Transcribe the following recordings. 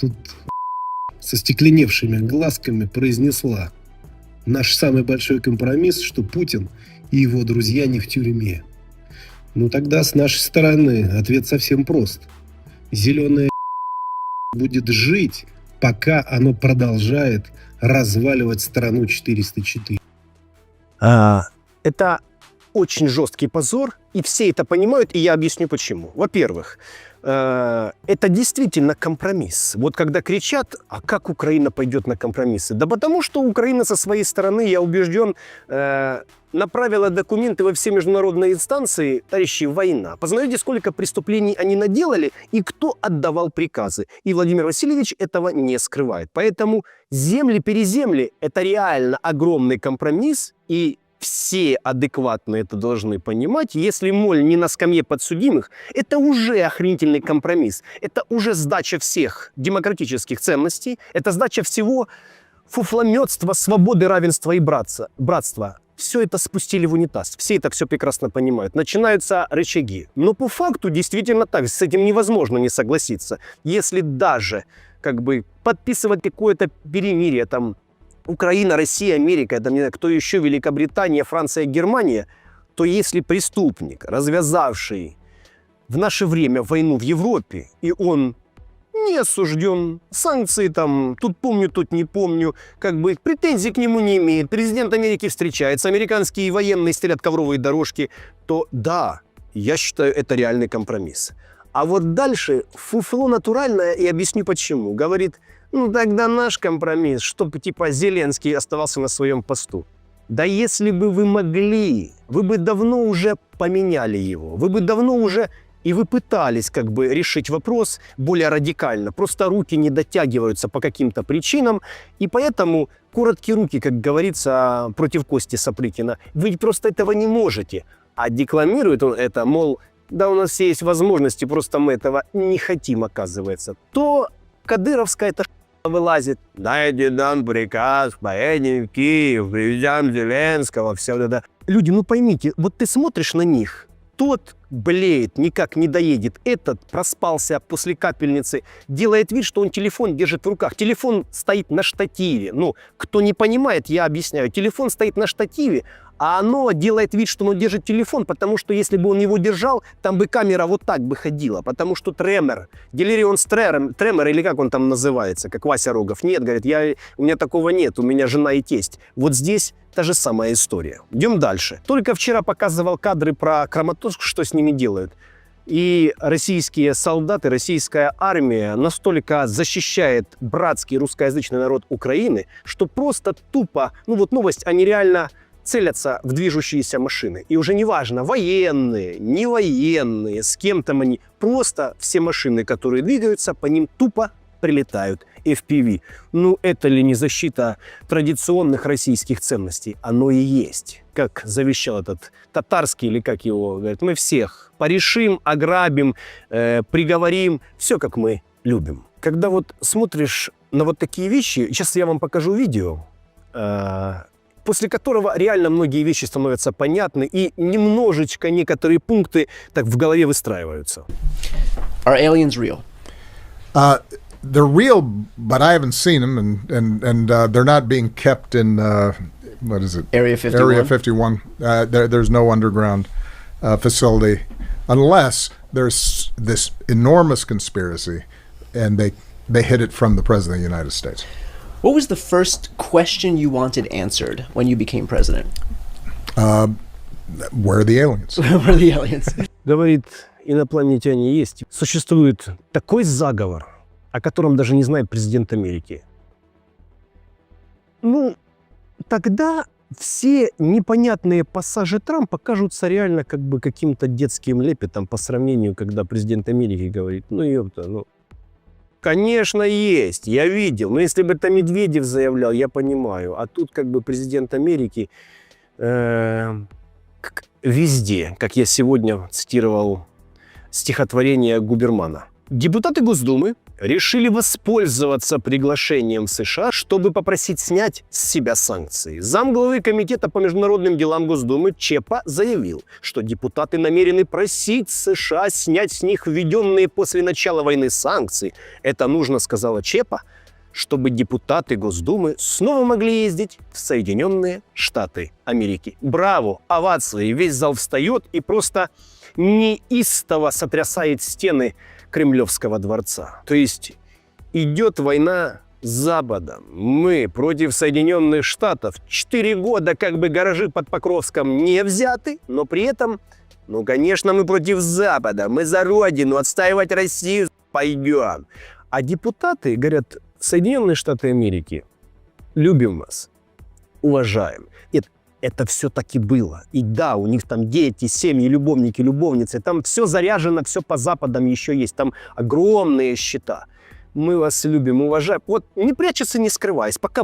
тут со стекленевшими глазками произнесла: наш самый большой компромисс, что Путин и его друзья не в тюрьме. Ну тогда с нашей стороны ответ совсем прост. Зеленое будет жить, пока оно продолжает разваливать страну 404. Это очень жесткий позор, и все это понимают, и я объясню почему. Во-первых, это действительно компромисс. Вот когда кричат, а как Украина пойдет на компромиссы? Да потому что Украина со своей стороны, я убежден, направила документы во все международные инстанции, товарищи, война. Посмотрите, сколько преступлений они наделали и кто отдавал приказы. И Владимир Васильевич этого не скрывает. Поэтому земли-переземли – это реально огромный компромисс, и все адекватно это должны понимать. Если моль не на скамье подсудимых, это уже охренительный компромисс. Это уже сдача всех демократических ценностей, это сдача всего фуфлометства, свободы, равенства и братства. Все это спустили в унитаз. Все это все прекрасно понимают. Начинаются рычаги. Но по факту действительно так. С этим невозможно не согласиться. Если даже подписывать какое-то перемирие, там, Украина, Россия, Америка, там, не знаю, кто еще, Великобритания, Франция, Германия, то если преступник, развязавший в наше время войну в Европе, и он не осужден, санкции там, тут помню, тут не помню, претензий к нему не имеет, президент Америки встречается, американские военные стелят ковровые дорожки, то да, я считаю, это реальный компромисс. А вот дальше фуфло натуральное, и объясню почему. Говорит, ну тогда наш компромисс, чтобы Зеленский оставался на своем посту. Да если бы вы могли, вы бы давно уже поменяли его, вы бы давно уже... И вы пытались решить вопрос более радикально. Просто руки не дотягиваются по каким-то причинам. И поэтому короткие руки, как говорится, против Кости Сапрыкина. Вы просто этого не можете. А декламирует он это, мол, да у нас все есть возможности, просто мы этого не хотим, оказывается. То кадыровская эта вылазит. Дайте нам приказ, поедем в Киев, привезем Зеленского, все это. Люди, ну поймите, вот ты смотришь на них, тот блеет, никак не доедет. Этот проспался после капельницы, делает вид, что он телефон держит в руках. Телефон стоит на штативе. Ну, кто не понимает, я объясняю. Телефон стоит на штативе, а оно делает вид, что оно держит телефон, потому что если бы он его держал, там бы камера вот так бы ходила. Потому что тремор, делирион тремор, или как он там называется, как Вася Рогов. Нет, говорит, у меня такого нет, у меня жена и тесть. Вот здесь та же самая история. Идем дальше. Только вчера показывал кадры про Краматорск, что с ними делают. И российские солдаты, российская армия настолько защищает братский русскоязычный народ Украины, что просто тупо, ну вот новость, они реально целятся в движущиеся машины. И уже неважно, военные, не военные, с кем там они, просто все машины, которые двигаются, по ним тупо прилетают FPV. Ну, это ли не защита традиционных российских ценностей? Оно и есть. Как завещал этот татарский, или как его, говорит, мы всех порешим, ограбим, приговорим, все как мы любим. Когда вот смотришь на вот такие вещи, сейчас я вам покажу видео, после которого реально многие вещи становятся понятны, и немножечко некоторые пункты так в голове выстраиваются. Are aliens real? They're real, but I haven't seen them, and they're not being kept in what is it? Area 51. Area 51. There's no underground facility, unless there's this enormous conspiracy, and they hid it from the President of the United States. What was the first question you wanted answered when you became president? Where are the aliens? Where are the aliens? Говорит, инопланетяне есть. Существует такой заговор, о котором даже не знает президент Америки. Ну, тогда все непонятные пассажи Трампа кажутся реально каким-то детским лепетом по сравнению, когда президент Америки говорит, ну, ёпта, ну, конечно, есть, я видел. Но если бы это Медведев заявлял, я понимаю. А тут президент Америки везде, как я сегодня цитировал стихотворение Губермана. Депутаты Госдумы решили воспользоваться приглашением США, чтобы попросить снять с себя санкции. Замглавы Комитета по международным делам Госдумы Чепа заявил, что депутаты намерены просить США снять с них введенные после начала войны санкции. Это нужно, сказала Чепа, чтобы депутаты Госдумы снова могли ездить в Соединенные Штаты Америки. Браво! Овации! Весь зал встает и просто неистово сотрясает стены Кремлевского дворца. То есть идет война с Западом. Мы против Соединенных Штатов. 4 года как бы гаражи под Покровском не взяты, но при этом, ну, конечно, мы против Запада. Мы за Родину, отстаивать Россию пойдем. А депутаты говорят: Соединенные Штаты Америки, любим вас, уважаем. Это все таки было. И да, у них там дети, семьи, любовники, любовницы. Там все заряжено, все по Западам еще есть. Там огромные счета. Мы вас любим, уважаем. Вот не прячется, не скрываясь. Пока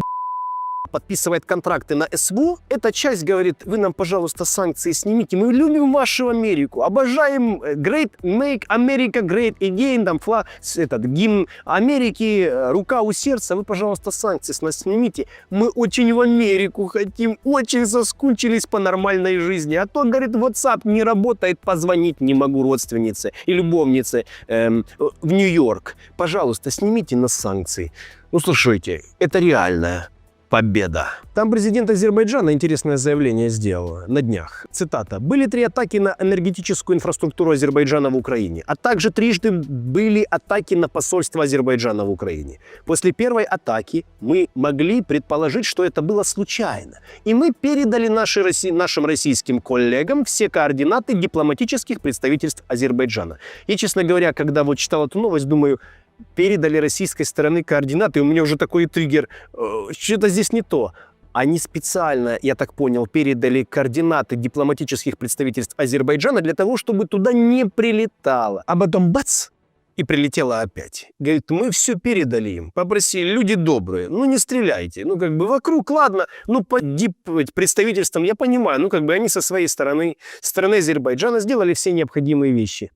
подписывает контракты на СВО, эта часть говорит: вы нам, пожалуйста, санкции снимите. Мы любим вашу Америку, обожаем Great Make America Great Again, там флаг, этот гимн Америки, рука у сердца. Вы, пожалуйста, санкции с нас снимите. Мы очень в Америку хотим, очень соскучились по нормальной жизни. А то, говорит, WhatsApp не работает, позвонить не могу родственнице и любовнице в Нью-Йорк. Пожалуйста, снимите нас санкции. Ну, слушайте, это реальная победа. Там президент Азербайджана интересное заявление сделал на днях. Цитата. «Были 3 атаки на энергетическую инфраструктуру Азербайджана в Украине, а также трижды были атаки на посольство Азербайджана в Украине. После первой атаки мы могли предположить, что это было случайно. И мы передали нашим российским коллегам все координаты дипломатических представительств Азербайджана». Я, честно говоря, когда вот читал эту новость, думаю, передали российской стороны координаты, у меня уже такой триггер, что-то здесь не то. Они специально, я так понял, передали координаты дипломатических представительств Азербайджана для того, чтобы туда не прилетало. А потом бац! И прилетело опять. Говорит, мы все передали им, попросили, люди добрые, ну не стреляйте. Ну как бы вокруг, ладно, ну по представительствам я понимаю, ну как бы они со своей стороны Азербайджана сделали все необходимые вещи.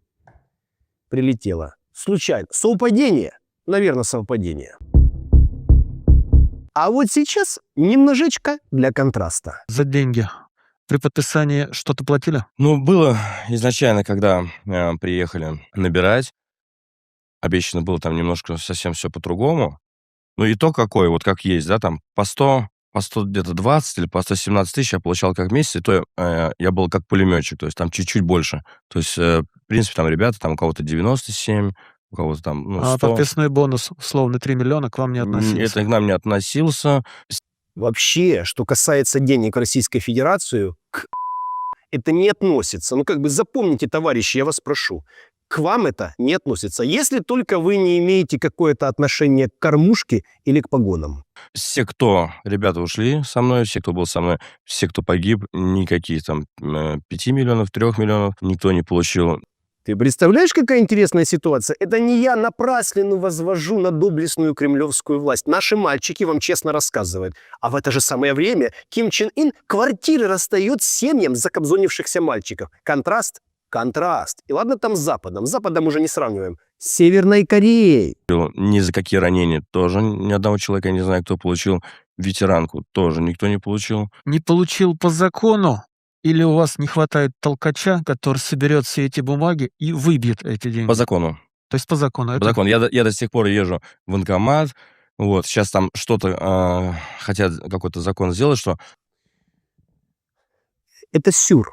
Прилетело. Случайно. Совпадение? Наверное, совпадение. А вот сейчас немножечко для контраста. За деньги при подписании что-то платили? Ну, было изначально, когда приехали набирать, обещано было там немножко совсем все по-другому. Ну, итог какой, вот как есть, да, там по 100 где-то 20 или по 117 тысяч я получал как в месяц, и то я был как пулеметчик, то есть там чуть-чуть больше. То есть, в принципе, там ребята, там у кого-то 97, у кого-то там, ну, 100. А подписной бонус, условно, 3 миллиона к вам не относился? Это к нам не относился. Вообще, что касается денег в Российской Федерации, это не относится. Ну, как бы запомните, товарищи, я вас прошу. К вам это не относится, если только вы не имеете какое-то отношение к кормушке или к погонам. Все, кто, ребята, ушли со мной, все, кто был со мной, все, кто погиб, никаких там 5 миллионов, 3 миллионов никто не получил. Ты представляешь, какая интересная ситуация? Это не я напраслину возвожу на доблестную кремлевскую власть. Наши мальчики вам честно рассказывают. А в это же самое время Ким Чен Ын квартиры расстает семьям закобзонившихся мальчиков. Контраст? Контраст. И ладно там с Западом. С Западом уже не сравниваем. С Северной Кореей. Ни за какие ранения тоже ни одного человека, я не знаю, кто получил. Ветеранку тоже никто не получил. Не получил по закону? Или у вас не хватает толкача, который соберет все эти бумаги и выбьет эти деньги? По закону. То есть по закону? По закону. Я до сих пор езжу в военкомат. Вот. Сейчас там что-то хотят, какой-то закон сделать, что... Это сюр.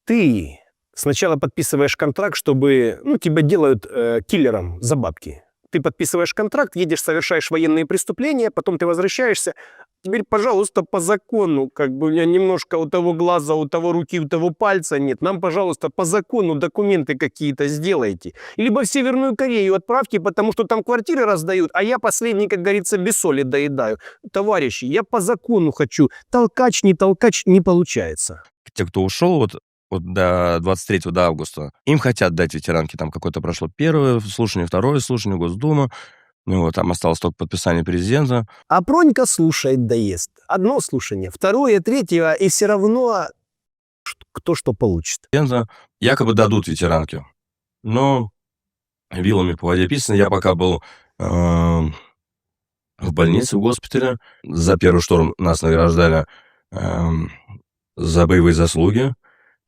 Ты сначала подписываешь контракт, чтобы, ну, тебя делают киллером за бабки. Ты подписываешь контракт, едешь, совершаешь военные преступления, потом ты возвращаешься. Теперь, пожалуйста, по закону, как бы у меня немножко у того глаза, у того руки, у того пальца нет. Нам, пожалуйста, по закону документы какие-то сделайте. Либо в Северную Корею отправьте, потому что там квартиры раздают, а я последний, как говорится, без соли доедаю. Товарищи, я по закону хочу. Толкач, не получается. Те, кто ушел, вот до 23 до августа, им хотят дать ветеранке, там какое-то прошло первое слушание, второе слушание Госдумы, ну вот там осталось только подписание президента. А Пронька слушает, доест. Одно слушание, второе, третье, и все равно кто что получит. Якобы дадут ветеранке. Но вилами по воде писано. Я пока был в больнице, в госпитале. За первый штурм нас награждали за боевые заслуги.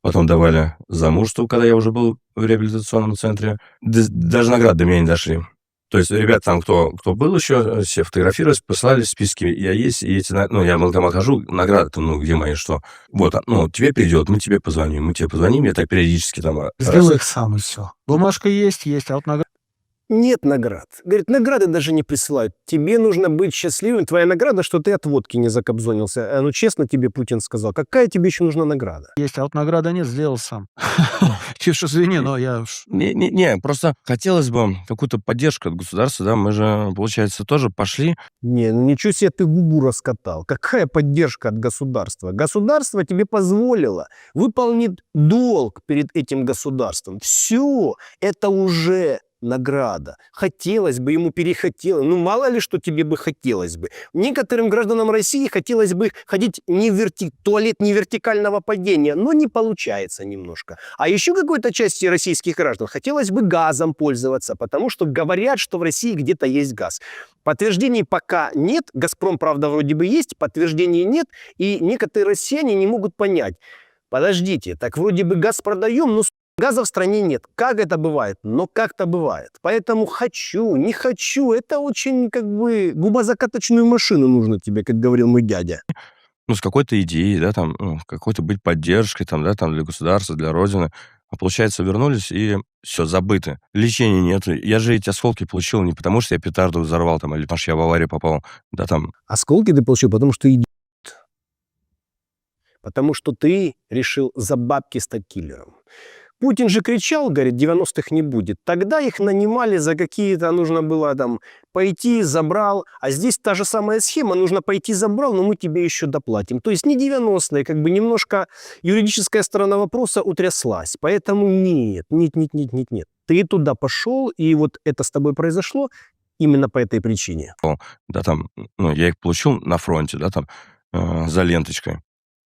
Потом давали за мужество, когда я уже был в реабилитационном центре. Даже награды до меня не дошли. То есть ребята там, кто был еще, все фотографировались, посылали списки. Я есть, и эти, я в банкомат хожу, награды там, где мои, что. Вот, тебе придет, мы тебе позвоним, я так периодически там... Сделай их сам и все. Бумажка есть, а вот награда Нет наград. Говорит, награды даже не присылают. Тебе нужно быть счастливым. Твоя награда, что ты от водки не закобзонился. Ну, честно тебе Путин сказал. Какая тебе еще нужна награда? есть, а вот награда нет, сделал сам. Чушь, извини, но я... Не, просто хотелось бы какую-то поддержку от государства, да, мы же, получается, тоже пошли. Не, ну ничего себе ты губу раскатал. Какая поддержка от государства? Государство тебе позволило выполнить долг перед этим государством. Все, это уже награда. Хотелось бы, ему перехотелось. Ну, мало ли, что тебе бы хотелось бы. Некоторым гражданам России хотелось бы ходить туалет не вертикального падения, но не получается немножко. А еще какой-то части российских граждан хотелось бы газом пользоваться, потому что говорят, что в России где-то есть газ. Подтверждений пока нет. «Газпром», правда, вроде бы есть, подтверждений нет. И некоторые россияне не могут понять. Подождите, так вроде бы газ продаем, но газа в стране нет. Как это бывает? Но как-то бывает. Поэтому хочу, не хочу. Это очень губозакаточную машину нужно тебе, как говорил мой дядя. С какой-то идеей, да, там, какой-то быть поддержкой, там, да, там, для государства, для Родины. А получается, вернулись и все, забыто. Лечения нет. Я же эти осколки получил не потому, что я петарду взорвал, там, или потому что я в аварию попал, да, там. Осколки ты получил, потому что идиот. Потому что ты решил за бабки стать киллером. Путин же кричал, говорит, 90-х не будет. Тогда их нанимали за какие-то, нужно было там пойти, забрал. А здесь та же самая схема, нужно пойти, забрал, но мы тебе еще доплатим. То есть не 90-е, немножко юридическая сторона вопроса утряслась. Поэтому нет. Ты туда пошел, и вот это с тобой произошло именно по этой причине. Да, там, я их получил на фронте, да, там, за ленточкой.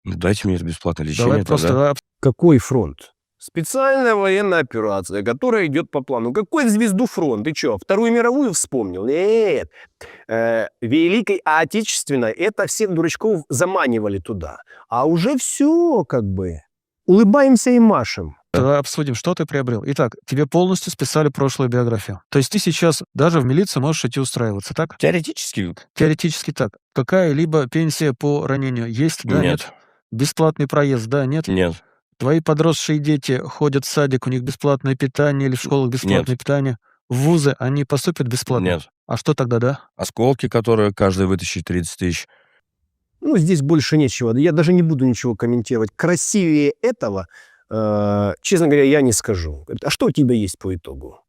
Дайте мне это бесплатное лечение. Давай там, просто... да. Какой фронт? Специальная военная операция, которая идет по плану. Какой звезду фронт? Ты что, Вторую мировую вспомнил? Нет. Великой Отечественной это всех дурачков заманивали туда. А уже все улыбаемся и машем. Давай обсудим, что ты приобрел. Итак, тебе полностью списали прошлую биографию. То есть ты сейчас даже в милицию можешь идти устраиваться, так? Теоретически Теоретически так. Какая-либо пенсия по ранению есть, да, нет. Бесплатный проезд, да, нет? Нет. Твои подросшие дети ходят в садик, у них бесплатное питание или в школах бесплатное питание. В вузы они поступят бесплатно. Нет. А что тогда, да? Осколки, которые каждый вытащит 30 тысяч. Здесь больше нечего. Я даже не буду ничего комментировать. Красивее этого, честно говоря, я не скажу. А что у тебя есть по итогу?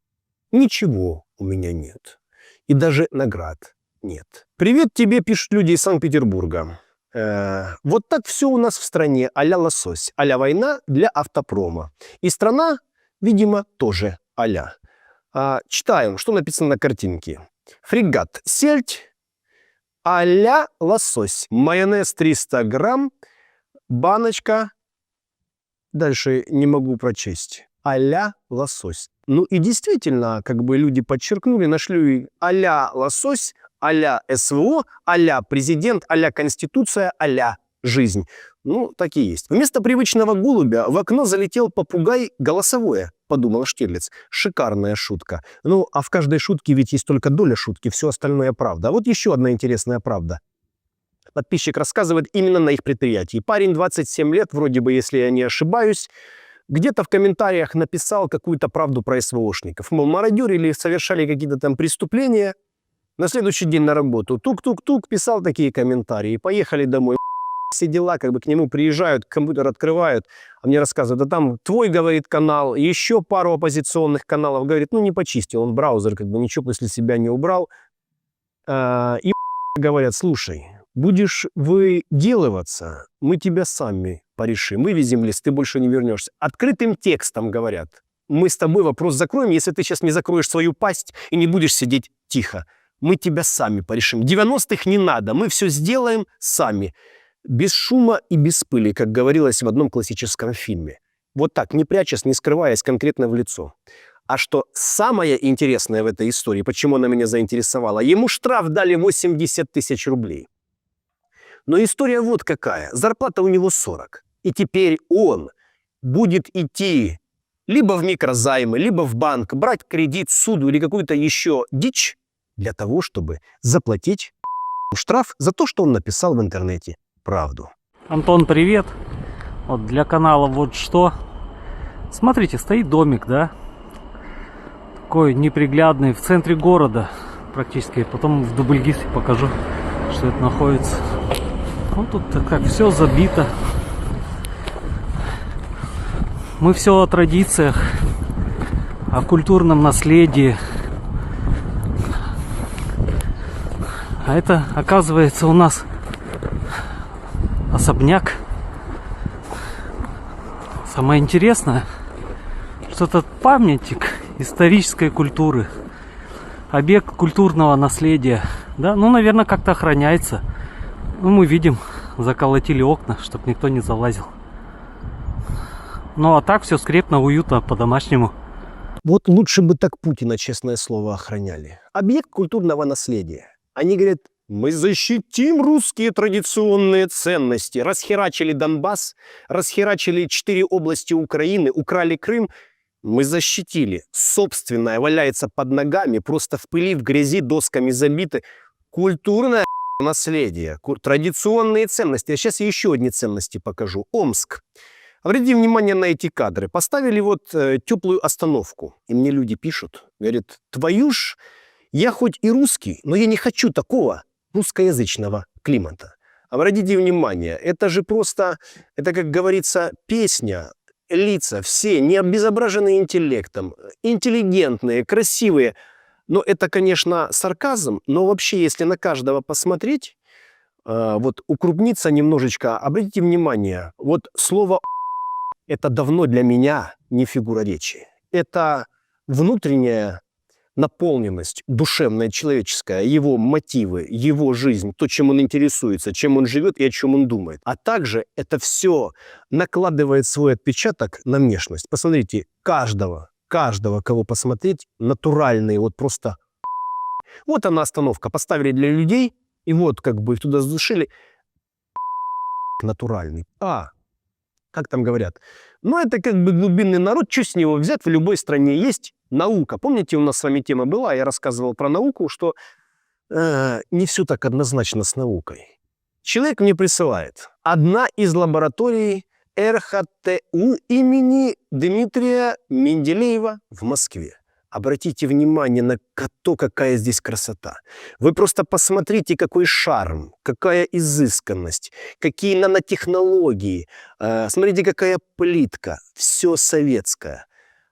Ничего у меня нет. И даже наград нет. Привет тебе, пишут люди из Санкт-Петербурга. Вот так все у нас в стране а-ля лосось, а-ля война для автопрома. И страна, видимо, тоже а-ля. Читаем, что написано на картинке. Фрегат «Сельдь», а-ля лосось. Майонез 300 грамм, баночка. Дальше не могу прочесть. А-ля лосось. И действительно, люди подчеркнули, нашли а-ля лосось, а-ля СВО, а-ля президент, а-ля Конституция, а-ля жизнь. Так и есть. Вместо привычного голубя в окно залетел попугай голосовое, подумал Штирлиц. Шикарная шутка. А в каждой шутке ведь есть только доля шутки, все остальное правда. А вот еще одна интересная правда. Подписчик рассказывает именно на их предприятии. Парень, 27 лет, вроде бы, если я не ошибаюсь, где-то в комментариях написал какую-то правду про СВОшников. Мол, мародерили, совершали какие-то там преступления. На следующий день на работу. Тук-тук-тук, писал такие комментарии. Поехали домой. Все дела, к нему приезжают, компьютер открывают, а мне рассказывают, там твой, говорит, канал, еще пару оппозиционных каналов, говорит, не почистил, он браузер, ничего после себя не убрал. И говорят, слушай, будешь выделываться, мы тебя сами порешим, вывезем лист, ты больше не вернешься. Открытым текстом говорят, мы с тобой вопрос закроем, если ты сейчас не закроешь свою пасть и не будешь сидеть тихо. Мы тебя сами порешим. 90-х не надо, мы все сделаем сами. Без шума и без пыли, как говорилось в одном классическом фильме. Вот так, не прячась, не скрываясь конкретно в лицо. А что самое интересное в этой истории, почему она меня заинтересовала, ему штраф дали 80 тысяч рублей. Но история вот какая. Зарплата у него 40. И теперь он будет идти либо в микрозаймы, либо в банк, брать кредит, суду или какую-то еще дичь для того, чтобы заплатить штраф за то, что он написал в интернете правду. Антон, привет. Вот для канала вот что. Смотрите, стоит домик, да? Такой неприглядный, в центре города практически. Потом в Дубльгисе покажу, что это находится. Ну тут как все забито. Мы все о традициях, о культурном наследии. А это, оказывается, у нас особняк. Самое интересное, что этот памятник исторической культуры, объект культурного наследия, да, ну, наверное, как-то охраняется. Ну, мы видим, заколотили окна, чтобы никто не залазил. Ну, а так все скрепно, уютно, по-домашнему. Вот лучше бы так Путина, честное слово, охраняли. Объект культурного наследия. Они говорят, мы защитим русские традиционные ценности. Расхерачили Донбасс, расхерачили 4 области Украины, украли Крым. Мы защитили. Собственное валяется под ногами, просто в пыли, в грязи, досками забиты. Культурное наследие, традиционные ценности. А сейчас я еще одни ценности покажу. Омск. Обратите внимание на эти кадры. Поставили вот теплую остановку. И мне люди пишут, говорят, твою ж, я хоть и русский, но я не хочу такого русскоязычного климата. Обратите внимание, это же просто, это, как говорится, песня, лица все не обезображенные интеллектом, интеллигентные, красивые. Но это, конечно, сарказм, но вообще, если на каждого посмотреть, вот укрупниться немножечко, обратите внимание, вот слово это давно для меня не фигура речи. Это внутренняя наполненность, душевная, человеческая, его мотивы, его жизнь, то, чем он интересуется, чем он живет и о чем он думает. А также это все накладывает свой отпечаток на внешность. Посмотрите, каждого, кого посмотреть, натуральные, вот просто... Вот она остановка, поставили для людей, и вот как бы их туда задушили. Натуральный. Как там говорят? Ну, это как бы глубинный народ, что с него взять? В любой стране есть наука. Помните, у нас с вами тема была, я рассказывал про науку, что не все так однозначно с наукой. Человек мне присылает. Одна из лабораторий РХТУ имени Дмитрия Менделеева в Москве. Обратите внимание на то, какая здесь красота. Вы просто посмотрите, какой шарм, какая изысканность, какие нанотехнологии. Смотрите, какая плитка. Все советское.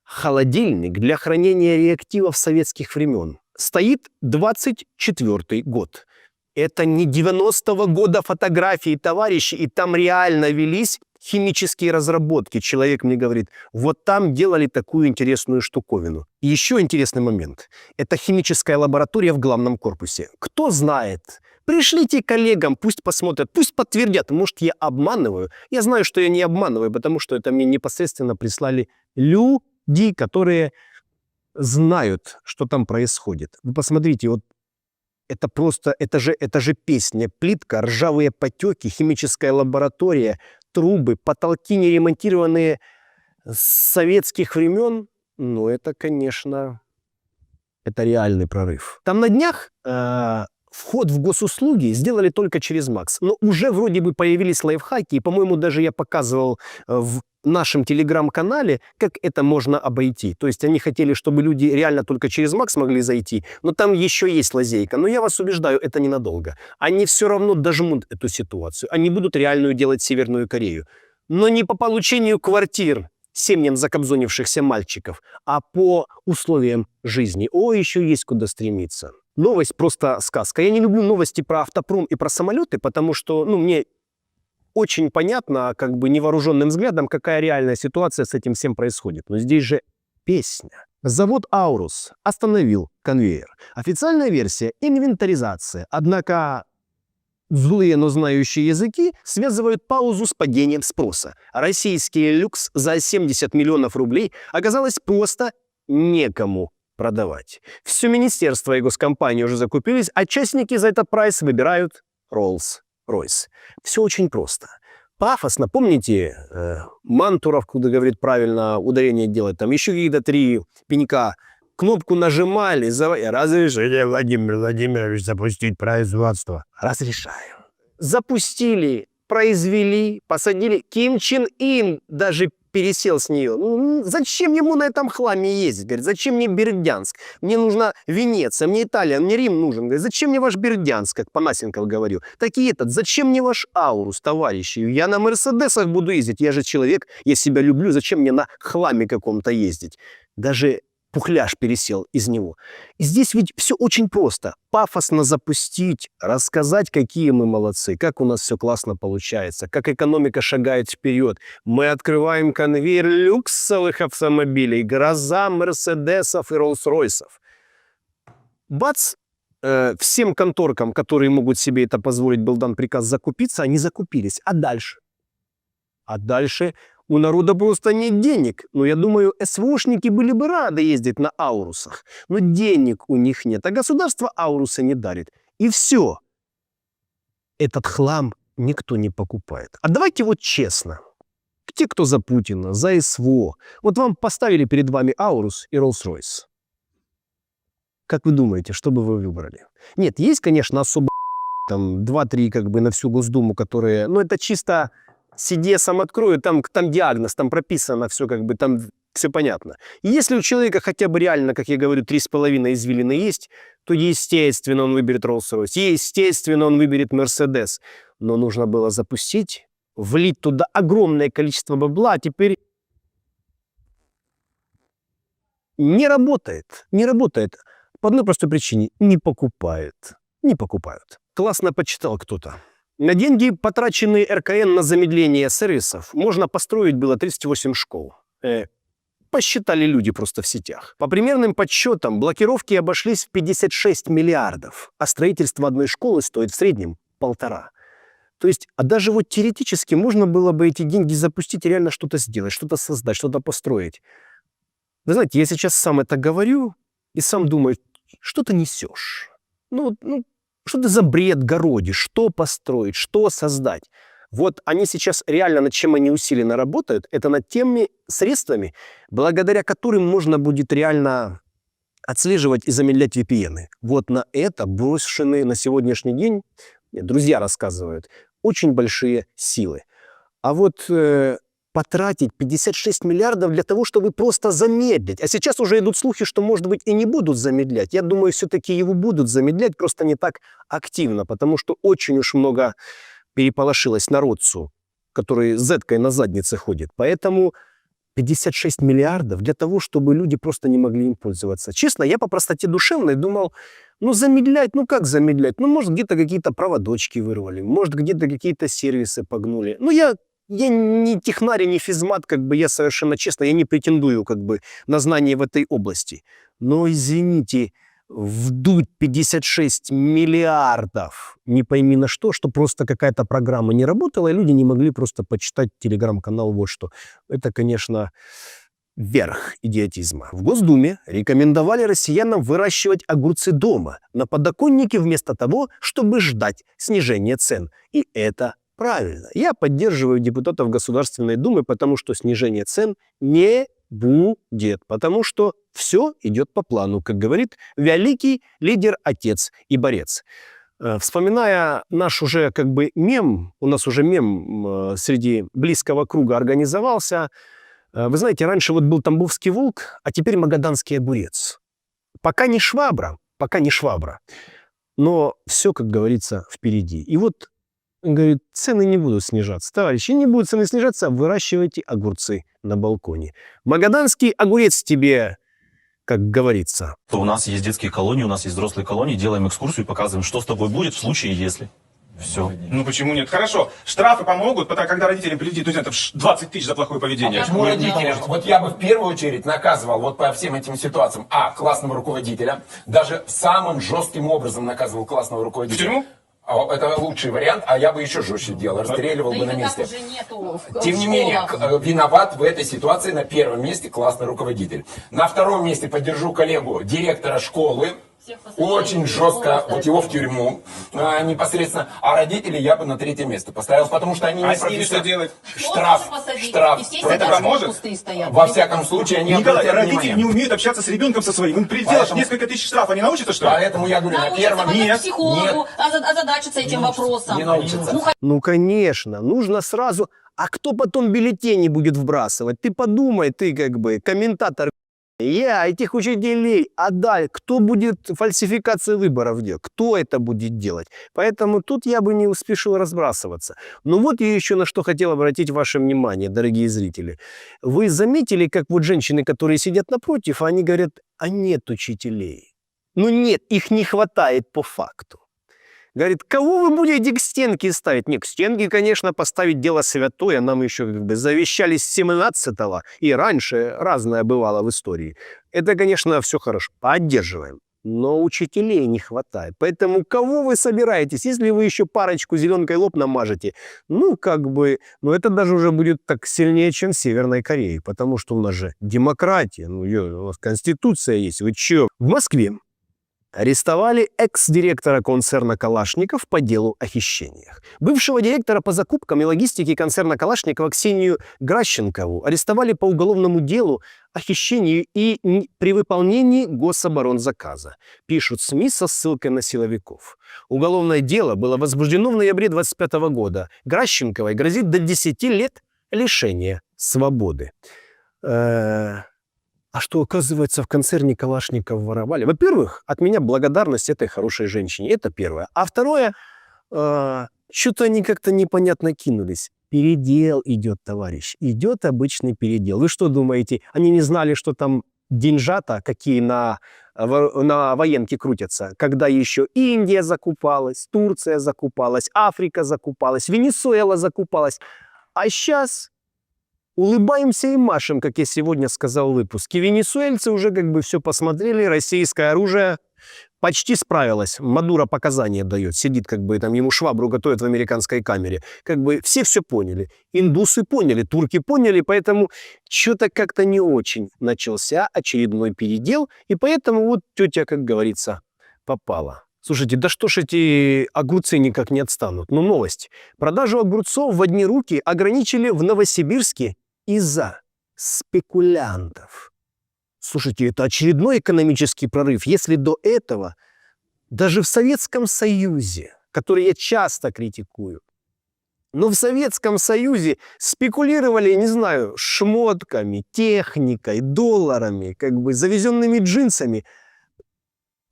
Холодильник для хранения реактивов советских времен. Стоит 24-й год. Это не 90-го года фотографии, товарищи, и там реально велись химические разработки. Человек мне говорит, вот там делали такую интересную штуковину. И еще интересный момент. Это химическая лаборатория в главном корпусе. Кто знает? Пришлите коллегам, пусть посмотрят, пусть подтвердят. Может, я обманываю? Я знаю, что я не обманываю, потому что это мне непосредственно прислали люди, которые знают, что там происходит. Вы посмотрите, вот это просто, это же песня, плитка, ржавые потеки, химическая лаборатория, трубы, потолки не ремонтированные с советских времен. Ну, это, конечно, это реальный прорыв. Там на днях вход в госуслуги сделали только через МАКС. Но уже вроде бы появились лайфхаки, и, по-моему, даже я показывал в нашем телеграм-канале, как это можно обойти. То есть они хотели, чтобы люди реально только через МАКС могли зайти, но там еще есть лазейка. Но я вас убеждаю, это ненадолго. Они все равно дожмут эту ситуацию. Они будут реальную делать Северную Корею. Но не по получению квартир семьям закобзонившихся мальчиков, а по условиям жизни. О, еще есть куда стремиться. Новость просто сказка. Я не люблю новости про автопром и про самолеты, потому что, мне очень понятно, как бы невооруженным взглядом, какая реальная ситуация с этим всем происходит. Но здесь же песня. Завод «Аурус» остановил конвейер. Официальная версия – инвентаризация. Однако злые, но знающие языки связывают паузу с падением спроса. Российский люкс за 70 миллионов рублей оказалось просто некому продавать. Все министерство и госкомпании уже закупились, а частники за этот прайс выбирают Rolls-Royce. Все очень просто. Пафосно, помните, Мантуров, куда говорит правильно ударение делать, там еще какие-то 3 пенька, кнопку нажимали, разрешение, Владимир Владимирович, запустить производство. Разрешаю. Запустили, произвели, посадили. Ким Чен Ын даже пересел с нее. Ну, зачем ему на этом хламе ездить? Говорит, зачем мне Бердянск? Мне нужна Венеция, мне Италия, мне Рим нужен. Говорит, зачем мне ваш Бердянск, как Панасенков говорил? Так и этот, зачем мне ваш Аурус, товарищи? Я на Мерседесах буду ездить, я же человек, я себя люблю, зачем мне на хламе каком-то ездить? Даже Пухляж пересел из него. И здесь ведь все очень просто. Пафосно запустить, рассказать, какие мы молодцы, как у нас все классно получается, как экономика шагает вперед. Мы открываем конвейер люксовых автомобилей, гроза Мерседесов и Роллс-Ройсов. Бац! Всем конторкам, которые могут себе это позволить, был дан приказ закупиться, они закупились. А дальше? А дальше... У народа просто нет денег. Но я думаю, СВОшники были бы рады ездить на Аурусах. Но денег у них нет, а государство Аурусы не дарит. И все. Этот хлам никто не покупает. А давайте вот честно. Те, кто за Путина, за СВО. Вот вам поставили перед вами Аурус и Rolls-Royce. Как вы думаете, что бы вы выбрали? Нет, есть, конечно, особо там 2-3 как бы на всю Госдуму, которые... Ну, это чисто... Сиди, сам открою, там диагноз, там прописано все, как бы там все понятно. И если у человека хотя бы реально, как я говорю, 3,5 извилины есть, то естественно он выберет Rolls-Royce, естественно он выберет Mercedes. Но нужно было запустить, влить туда огромное количество бабла, а теперь не работает, не работает. По одной простой причине – не покупают, не покупают. Классно почитал кто-то. На деньги, потраченные РКН на замедление сервисов, можно построить было 38 школ. Посчитали люди просто в сетях. По примерным подсчетам, блокировки обошлись в 56 миллиардов, а строительство одной школы стоит в среднем 1,5. То есть, а даже вот теоретически можно было бы эти деньги запустить и реально что-то сделать, что-то создать, что-то построить. Вы знаете, я сейчас сам это говорю и сам думаю, что ты несешь? Ну, что ты за бред городишь? Что построить? Что создать? Вот они сейчас реально, над чем они усиленно работают, это над теми средствами, благодаря которым можно будет реально отслеживать и замедлять VPN. Вот на это брошены на сегодняшний день, друзья рассказывают, очень большие силы. А вот потратить 56 миллиардов для того, чтобы просто замедлить. А сейчас уже идут слухи, что, может быть, и не будут замедлять. Я думаю, все-таки его будут замедлять, просто не так активно, потому что очень уж много переполошилось народцу, который с зеткой на заднице ходит. Поэтому 56 миллиардов для того, чтобы люди просто не могли им пользоваться. Честно, я по простоте душевной думал, ну замедлять, ну как замедлять? Ну, может, где-то какие-то проводочки вырвали, может, где-то какие-то сервисы погнули. Ну, я не технарь, не физмат, как бы я совершенно честно, я не претендую как бы на знания в этой области. Но, извините, вдуть 56 миллиардов, не пойми на что просто какая-то программа не работала, и люди не могли просто почитать телеграм-канал вот что. Это, конечно, верх идиотизма. В Госдуме рекомендовали россиянам выращивать огурцы дома, на подоконнике, вместо того, чтобы ждать снижения цен. И это правильно. Я поддерживаю депутатов Государственной Думы, потому что снижение цен не будет, потому что все идет по плану, как говорит великий лидер, отец и борец. Вспоминая наш уже как бы мем, у нас уже мем среди близкого круга организовался. Вы знаете, раньше вот был Тамбовский волк, а теперь магаданский огурец. Пока не швабра, но все, как говорится, впереди. И вот он говорит, цены не будут снижаться. Товарищи, не будут цены снижаться, выращивайте огурцы на балконе. Магаданский огурец тебе, как говорится. У нас есть детские колонии, у нас есть взрослые колонии, делаем экскурсию и показываем, что с тобой будет в случае, если. Все. Ну почему нет? Хорошо, штрафы помогут, потому когда родителям прилетит студентов 20 тысяч за плохое поведение. Почему родители? Вот я бы в первую очередь наказывал вот по всем этим ситуациям. Классного руководителя. Даже самым жестким образом наказывал классного руководителя. В тюрьму? Это лучший вариант, а я бы еще жестче делал, расстреливал бы на месте. Тем не менее, виноват в этой ситуации на первом месте классный руководитель. На втором месте поддержу коллегу, директора школы. Очень жестко, вот его в тюрьму непосредственно. А родителей я бы на третье место поставил, потому что они не с ними что делать? Штраф. Это поможет? Во всяком случае, они Николай, обратят родители внимание. не умеют общаться с ребенком со своим. Им сделаешь несколько тысяч штрафов, они научатся, что ли? Поэтому я говорю, на первом Нет. психологу, озадачиться этим вопросом. не научатся. Ну, конечно, нужно сразу... А кто потом бюллетени будет вбрасывать? Ты подумай, ты как бы комментатор. Я этих учителей отдай. Кто будет фальсификацию выборов делать? Кто это будет делать? Поэтому тут я бы не спешил разбрасываться. Но вот я еще на что хотел обратить ваше внимание, дорогие зрители. Вы заметили, как вот женщины, которые сидят напротив, они говорят, а нет учителей. Ну нет, их не хватает по факту. Говорит, кого вы будете к стенке ставить? Не, к стенке, конечно, поставить дело святое. Нам еще как бы завещали с 17-го. И раньше разное бывало в истории. Это, конечно, все хорошо. Поддерживаем. Но учителей не хватает. Поэтому кого вы собираетесь? Если вы еще парочку зеленкой лоб намажете, ну, как бы, ну, это даже уже будет так сильнее, чем в Северной Корее. Потому что у нас же демократия, ну, у нас конституция есть. Вы че? В Москве арестовали экс-директора концерна «Калашников» по делу о хищениях. Бывшего директора по закупкам и логистике концерна «Калашникова» Ксению Гращенкову арестовали по уголовному делу о хищении и при выполнении гособоронзаказа. Пишут СМИ со ссылкой на силовиков. Уголовное дело было возбуждено в ноябре 2025 года. Гращенковой грозит до 10 лет лишения свободы. А что, оказывается, в концерне Калашников воровали? Во-первых, от меня благодарность этой хорошей женщине. Это первое. А второе, что-то они как-то непонятно кинулись. Передел идет, товарищ. Идет обычный передел. Вы что думаете, они не знали, что там деньжата, какие на военке крутятся, когда еще Индия закупалась, Турция закупалась, Африка закупалась, Венесуэла закупалась. А сейчас... улыбаемся и машем, как я сегодня сказал в выпуске. Венесуэльцы уже как бы все посмотрели, российское оружие почти справилось. Мадуро показания дает, сидит как бы там, ему швабру готовят в американской камере. Как бы все поняли. Индусы поняли, турки поняли, поэтому что-то как-то не очень начался очередной передел, и поэтому вот тетя, как говорится, попала. Слушайте, да что ж эти огурцы никак не отстанут? Ну, новость. Продажу огурцов в одни руки ограничили в Новосибирске из-за спекулянтов. Слушайте, это очередной экономический прорыв. Если до этого даже в Советском Союзе, который я часто критикую, но в Советском Союзе спекулировали, не знаю, шмотками, техникой, долларами, как бы завезенными джинсами.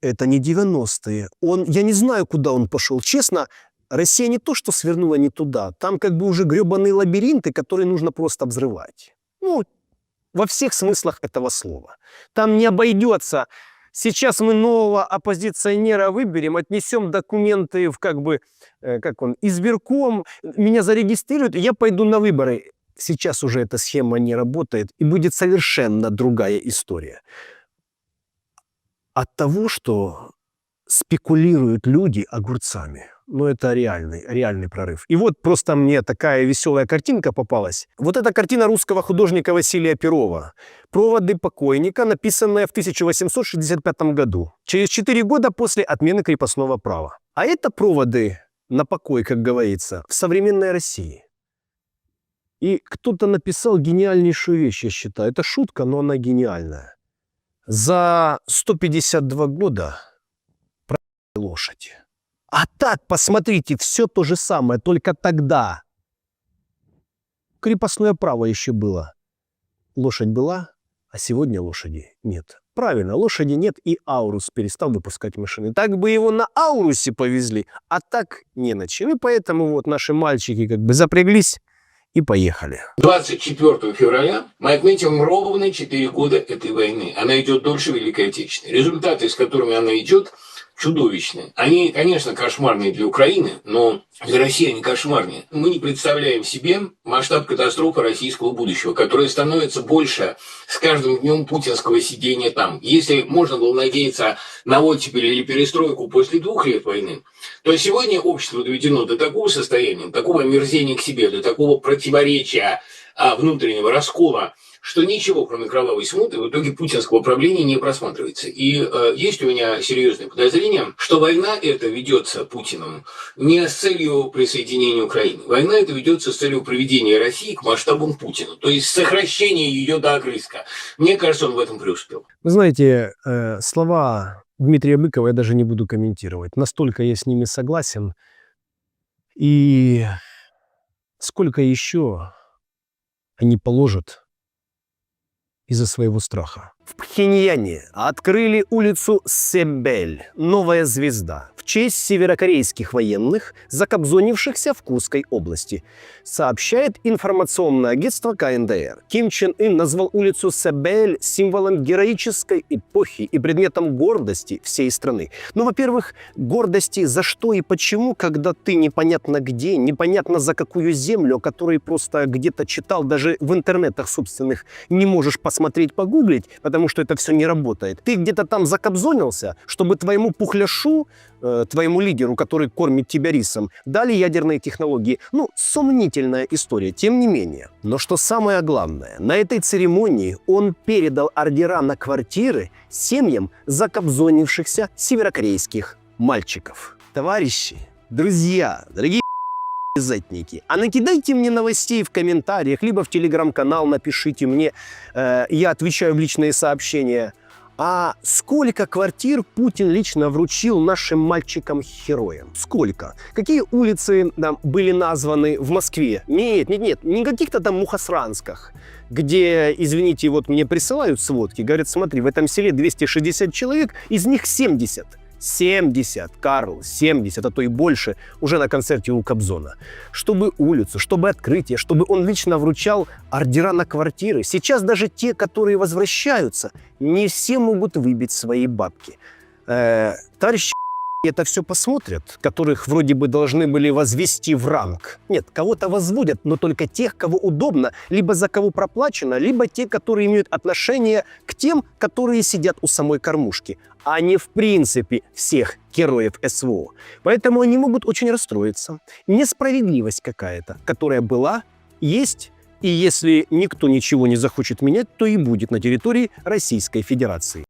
Это не 90-е. Я не знаю, куда он пошел. Честно, Россия не то, что свернула не туда. Там как бы уже гребаные лабиринты, которые нужно просто взрывать. Ну, во всех смыслах этого слова. Там не обойдется. Сейчас мы нового оппозиционера выберем, отнесем документы в как бы, избирком, меня зарегистрируют, и я пойду на выборы. Сейчас уже эта схема не работает, и будет совершенно другая история. От того, что спекулируют люди огурцами. Ну, это реальный прорыв. И вот просто мне такая веселая картинка попалась. Вот эта картина русского художника Василия Перова. «Проводы покойника», написанная в 1865 году. Через 4 года после отмены крепостного права. А это проводы на покой, как говорится, в современной России. И кто-то написал гениальнейшую вещь, я считаю. Это шутка, но она гениальная. За 152 года продали лошадь. А так, посмотрите, все то же самое, только тогда крепостное право еще было. Лошадь была, а сегодня лошади нет. Правильно, лошади нет, и Аурус перестал выпускать машины. Так бы его на Аурусе повезли, а так не на чем. И поэтому вот наши мальчики как бы запряглись и поехали. 24 февраля мы отметим ровно 4 года этой войны. Она идет дольше Великой Отечественной. Результаты, с которыми она идет, чудовищные. Они, конечно, кошмарные для Украины, но для России они кошмарные. Мы не представляем себе масштаб катастрофы российского будущего, которая становится больше с каждым днем путинского сидения там. Если можно было надеяться на оттепель или перестройку после 2 лет войны, то сегодня общество доведено до такого состояния, такого омерзения к себе, до такого противоречия, внутреннего раскола, что ничего, кроме кровавой смуты, в итоге путинского правления не просматривается. И есть у меня серьезное подозрение, что война эта ведется Путиным не с целью присоединения Украины. Война эта ведется с целью приведения России к масштабам Путина, то есть сокращения ее до огрызка. Мне кажется, он в этом преуспел. Вы знаете, слова Дмитрия Быкова я даже не буду комментировать. Настолько я с ними согласен. И сколько еще они положат из-за своего страха. В Пхеньяне открыли улицу Себель, новая звезда, в честь северокорейских военных, закобзонившихся в Курской области. Сообщает информационное агентство КНДР. Ким Чен Ын назвал улицу Себель символом героической эпохи и предметом гордости всей страны. Ну, во-первых, гордости за что и почему, когда ты непонятно где, непонятно за какую землю, о которой просто где-то читал, даже в интернетах собственных не можешь посмотреть, погуглить, потому что это все не работает. Ты где-то там закобзонился, чтобы твоему пухляшу, твоему лидеру, который кормит тебя рисом, дали ядерные технологии. Ну, сомнительная история, тем не менее. Но что самое главное, на этой церемонии он передал ордера на квартиры семьям закобзонившихся северокорейских мальчиков. Товарищи, друзья, дорогие зетники, а накидайте мне новостей в комментариях, либо в телеграм-канал напишите мне, я отвечаю в личные сообщения. А сколько квартир Путин лично вручил нашим мальчикам-героям? Сколько? Какие улицы там были названы в Москве? Нет, не каких-то там Мухосрансках, где, извините, вот мне присылают сводки, говорят, смотри, в этом селе 260 человек, из них 70. 70, Карл, 70, а то и больше, уже на концерте у Кобзона. Чтобы улицу, чтобы открытие, чтобы он лично вручал ордера на квартиры. Сейчас даже те, которые возвращаются, не все могут выбить свои бабки. Товарищи это все посмотрят, которых вроде бы должны были возвести в ранг. Нет, кого-то возводят, но только тех, кого удобно, либо за кого проплачено, либо те, которые имеют отношение к тем, которые сидят у самой кормушки, а не в принципе всех героев СВО. Поэтому они могут очень расстроиться. Несправедливость какая-то, которая была, есть, и если никто ничего не захочет менять, то и будет на территории Российской Федерации.